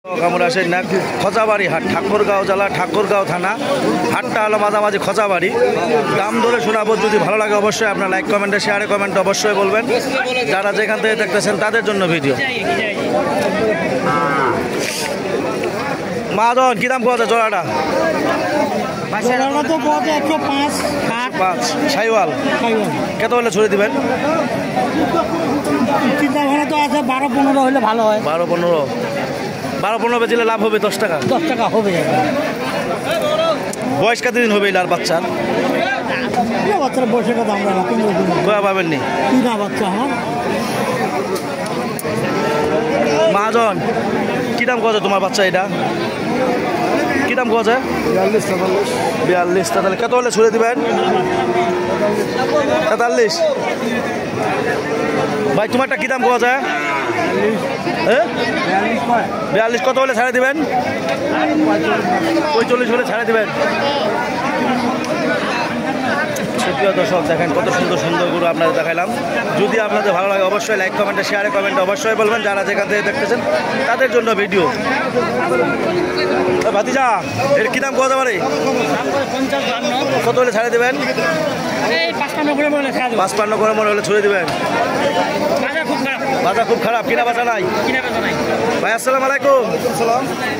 আমরা আসি না খচাবাড়ি হাট, ঠাকুরগাঁও জেলা, ঠাকুরগাঁও থানা। হাটটা হলো মাঝামাঝি খচাবাড়ি। দাম ধরে শোনাবো, যদি ভালো লাগে অবশ্যই আপনার লাইক কমেন্টে শেয়ারে কমেন্ট অবশ্যই বলবেন। যারা যেখান থেকে দেখতেছেন তাদের জন্য ভিডিও। মাদন কি দাম পাওয়া জোড়াটা? সাইওয়াল কত হলে ছড়িয়ে দিবেন? চিন্তা ভাবনা তো আছে 12-15 হলে ভালো হয়। 12-15 বেচিলে লাভ হবে 10 টাকা। 10 টাকা হবে। বয়স কতদিন হবে আর বাচ্চার? বাচ্চার বয়সের কথা আমরা কোয়া পাবেননি কিনা বাচ্চা। হ্যাঁ মহাজন কি দাম কত তোমার বাচ্চা? এটা কি দাম কত? 42। তাহলে কত হলে ছুড়ে দিবেন? 43। ভাই তোমারটা কি দাম কত? 42। কত হলে ছাড়ে দিবেন? 45 হলে ছাড়ে দিবেন। সুপ্রিয় দর্শক, দেখেন কত সুন্দর সুন্দর গরু আপনাদের দেখাইলাম। যদি আপনাদের ভালো লাগে অবশ্যই লাইক কমেন্টে শেয়ারে কমেন্টে অবশ্যই বলবেন। যারা যেখান থেকে দেখতেছেন তাদের জন্য ভিডিও। ভাতিজা এর কি দাম কত পারে? 50-52। কত হলে ছাড়ে দেবেন? 55 করে মনে হলে ছুঁড়ে দেবেন। বাজার খুব খারাপ, কিনা বাজা নাই। ভাই আসসালামু আলাইকুম।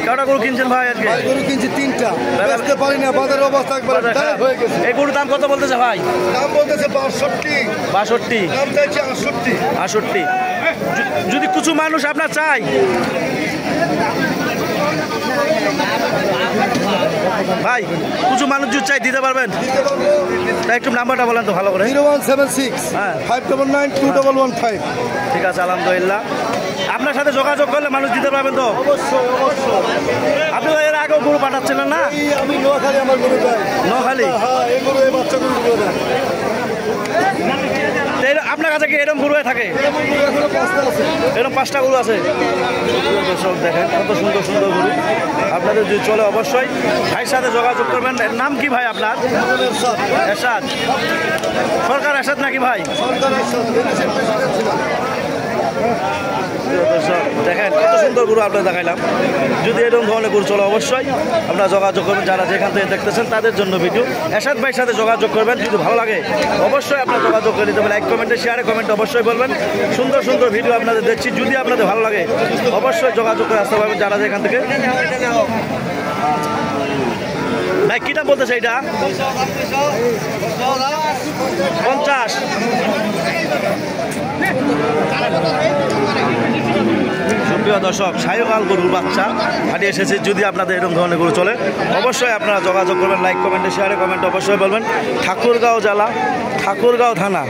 কটা গরু কিনছেন ভাই আজকে? গরু কিনছি 3টা, বেচতে পারি না, বাজারের অবস্থা একবারে খারাপ হয়ে গেছে। এই গরুর দাম কত বলতেছে ভাই? দাম বলতেছে 62, দাম চাইছে 68। যদি কিছু মানুষ আপনার চাই, ভাই কিছু মানুষ যদি চাই দিতে পারবেন? তাই একটু নাম্বারটা বলেন তো ভালো করে। 0176 599 2115। ঠিক আছে, আলহামদুলিল্লাহ। আপনার সাথে যোগাযোগ করলে মানুষ দিতে পারবেন তো? অবশ্যই। আপনি তো এর আগেও গরু পাঠাচ্ছিলেন না? আমি নোয়াখালী, আমার গরু দেয় নোয়াখালী। হ্যাঁ, এই গরু, এই বাচ্চা গরু দেয়। আপনার কাছে কি এরকম গরু থাকে? এরকম 5টা গরু আছে। দর্শক দেখেন কত সুন্দর সুন্দর গরু। আপনাদের যদি চলে অবশ্যই ভাইয়ের সাথে যোগাযোগ করবেন। নাম কি ভাই আপনার? এরশাদ। সরকার এরশাদ নাকি ভাই? দেখেন কত সুন্দর গরু আপনার দেখাইলাম। যদি এরকম ধরনের গরু চলে অবশ্যই আপনারা যোগাযোগ করবেন। যারা যেখান থেকে দেখতেছেন তাদের জন্য ভিডিও। এরশাদ ভাইয়ের সাথে যোগাযোগ করবেন। যদি ভালো লাগে অবশ্যই আপনারা যোগাযোগ করে দিতে হবে। লাইক কমেন্টে শেয়ারে কমেন্টে অবশ্যই বলবেন। সুন্দর সুন্দর ভিডিও আপনাদের দেখছি। যদি আপনাদের ভালো লাগে অবশ্যই যোগাযোগ করে আসতে পারবেন যারা যেখান থেকে। ভাই কী দাম বলতেছে এইটা? 50। সুপ্রিয় দর্শক, সাইওয়াল গরুর বাচ্চা হাটে এসেছে। যদি আপনাদের এরকম ধরনের গরু চলে অবশ্যই আপনারা যোগাযোগ করবেন। লাইক কমেন্টে শেয়ারে কমেন্টে অবশ্যই বলবেন। ঠাকুরগাঁও জেলা, ঠাকুরগাঁও থানা।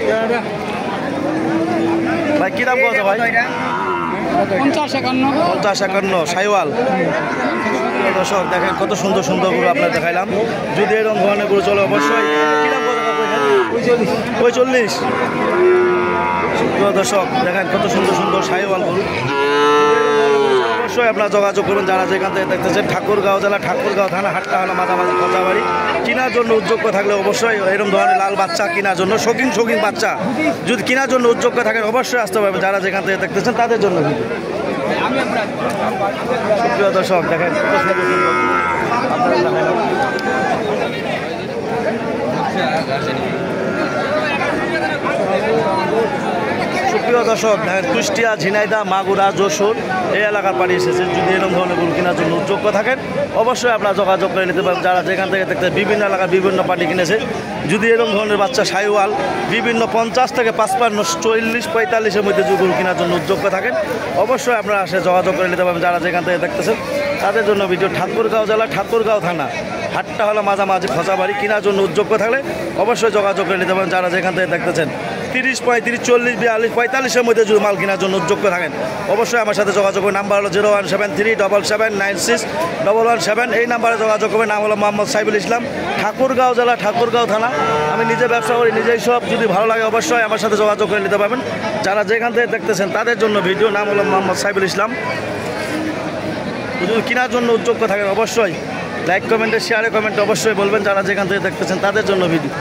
ভাই কী দাম কত ভাই? 50-51 সাইওয়াল। দর্শক দেখেন কত সুন্দর সুন্দর গরু আপনার দেখাইলাম। যদি এরকম ধরনের গরু চলে অবশ্যই কী দাম কত? 45। দর্শক দেখেন কত সুন্দর সুন্দর সাইওয়াল গরু। অবশ্যই আপনারা যোগাযোগ করবেন যারা যেখান থেকে দেখতেছেন। ঠাকুরগাঁও জেলা, ঠাকুরগাঁও থানা। হাটটা হলো মাঝামাঝি খচাবাড়ি। কেনার জন্য উদ্যোগ থাকলে অবশ্যই এরকম ধরনের লাল বাচ্চা কেনার জন্য, শৌখিন বাচ্চা যদি কেনার জন্য উদ্যোগ থাকেন অবশ্যই আসতে পারবেন যারা যেখান থেকে দেখতেছেন তাদের জন্য। প্রিয় দর্শক দেখেন কত সুন্দর সুন্দর আপনারা দেখাইলাম। সুপ্রিয় দর্শক দেখেন কুষ্টিয়া, ঝিনাইদহ, মাগুরা, যশোর এই এলাকার পাড়ি এসেছে। যদি এরকম ধরনের গরু কেনার জন্য উদ্যোগ থাকেন অবশ্যই আপনারা যোগাযোগ করে নিতে পারেন। যারা যেখান থেকে দেখতে বিভিন্ন এলাকার বিভিন্ন পার্টি কিনেছে। যদি এরকম ধরনের বাচ্চা সাইওয়াল বিভিন্ন 50 থেকে 55, 40, 45-এর মধ্যে যদি গরু কেনার জন্য উদ্যোগ থাকেন অবশ্যই আপনারা আসে যোগাযোগ করে নিতে পারবেন। যারা যেখান থেকে দেখতেছেন তাদের জন্য ভিডিও। ঠাকুরগাঁও জেলা, ঠাকুরগাঁও থানা। হাটটা হলো মাঝামাঝি খচাবাড়ি। কেনার জন্য উদ্যোগ থাকলে অবশ্যই যোগাযোগ করে নিতে পারেন যারা যেখান থেকে দেখতেছেন। 30, 35, 40, 42, 45-এর মধ্যে যদি মাল কেনার জন্য উদ্যোগ থাকেন অবশ্যই আমার সাথে যোগাযোগ করবেন। নাম্বার হলো 017377961117। এই নাম্বারে যোগাযোগ করবেন। নাম হলো মোহাম্মদ সাইফুল ইসলাম। ঠাকুরগাঁও জেলা, ঠাকুরগাঁও থানা। আমি নিজে ব্যবসা করি, নিজেই সব। যদি ভালো লাগে অবশ্যই আমার সাথে যোগাযোগ করে নিতে পারবেন। যারা যেখান থেকে দেখতেছেন তাদের জন্য ভিডিও। নাম হলো মোহাম্মদ সাইফুল ইসলাম। যদি কেনার জন্য উদ্যোগ থাকেন অবশ্যই লাইক কমেন্টে শেয়ারে কমেন্টে অবশ্যই বলবেন। যারা যেখান থেকে দেখতেছেন তাদের জন্য ভিডিও।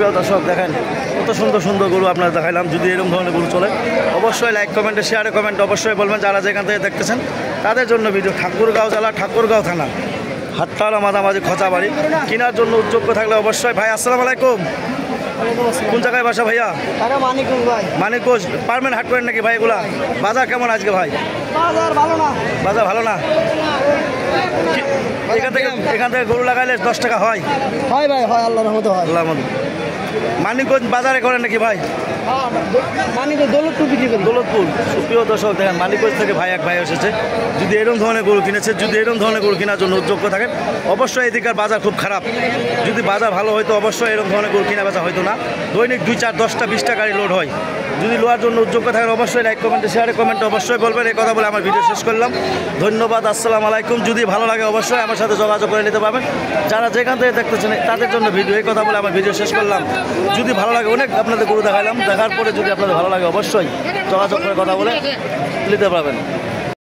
সুপ্রিয় দর্শক দেখেন কত সুন্দর সুন্দর গরু আপনারা দেখাইলাম। যদি এরকম ধরনের গরু চলে অবশ্যই লাইক কমেন্টে শেয়ারে কমেন্ট অবশ্যই বলবেন। যারা যেখান থেকে দেখতেছেন তাদের জন্য ভিডিও। ঠাকুরগাঁও জেলা ঠাকুরগাঁও থানা হাট্টালা মাঝামাঝি খচাবাড়ি। কেনার জন্য উদ্যোগ্য থাকলে অবশ্যই ভাই আসসালামু আলাইকুম। কোন জায়গায় বাসা ভাইয়া? মানিকগঞ্জ। পারমেন্ট হাট করেন নাকি ভাই এগুলা? বাজার কেমন আজকে ভাই? বাজার ভালো না। এখান থেকে গরু লাগাইলে 10 টাকা হয়? হয় ভাই, হয়, আল্লাহর রহমতে হয়। আল্লাহ মানিকগঞ্জ বাজারে করেন নাকি ভাই? দৌলতপুর বিক্রি করি। দৌলতপুর। সুপ্রিয় দর্শক দেখেন মানিকগঞ্জ থেকে এক ভাই এসেছে। যদি এরকম ধরনের গরু কিনেছে, যদি এরকম ধরনের গরু কেনার জন্য উদ্যোগ্য থাকেন অবশ্যই এদিকের বাজার খুব খারাপ। যদি বাজার ভালো হয়তো অবশ্যই এরকম ধরনের গরু কেনা বেচা হয়তো না। দৈনিক 2, 4, 10টা 20টা গাড়ি লোড হয়। যদি লোয়ার জন্য উদ্যোগ্য থাকেন অবশ্যই লাইক কমেন্টে শেয়ারে কমেন্টে অবশ্যই বলবেন। এই কথা বলে আমার ভিডিও শেষ করলাম। ধন্যবাদ। আসসালামু আলাইকুম। যদি ভালো লাগে অবশ্যই আমার সাথে যোগাযোগ করে নিতে পারবেন। যারা যেখান থেকে দেখতেছেন তাদের জন্য ভিডিও। এই কথা বলে আমার ভিডিও শেষ করলাম। যদি ভালো লাগে অনেক আপনাদের গরু দেখাইলাম। দেখার পরে যদি আপনাদের ভালো লাগে অবশ্যই যোগাযোগ করে কথা বলে নিতে পারবেন।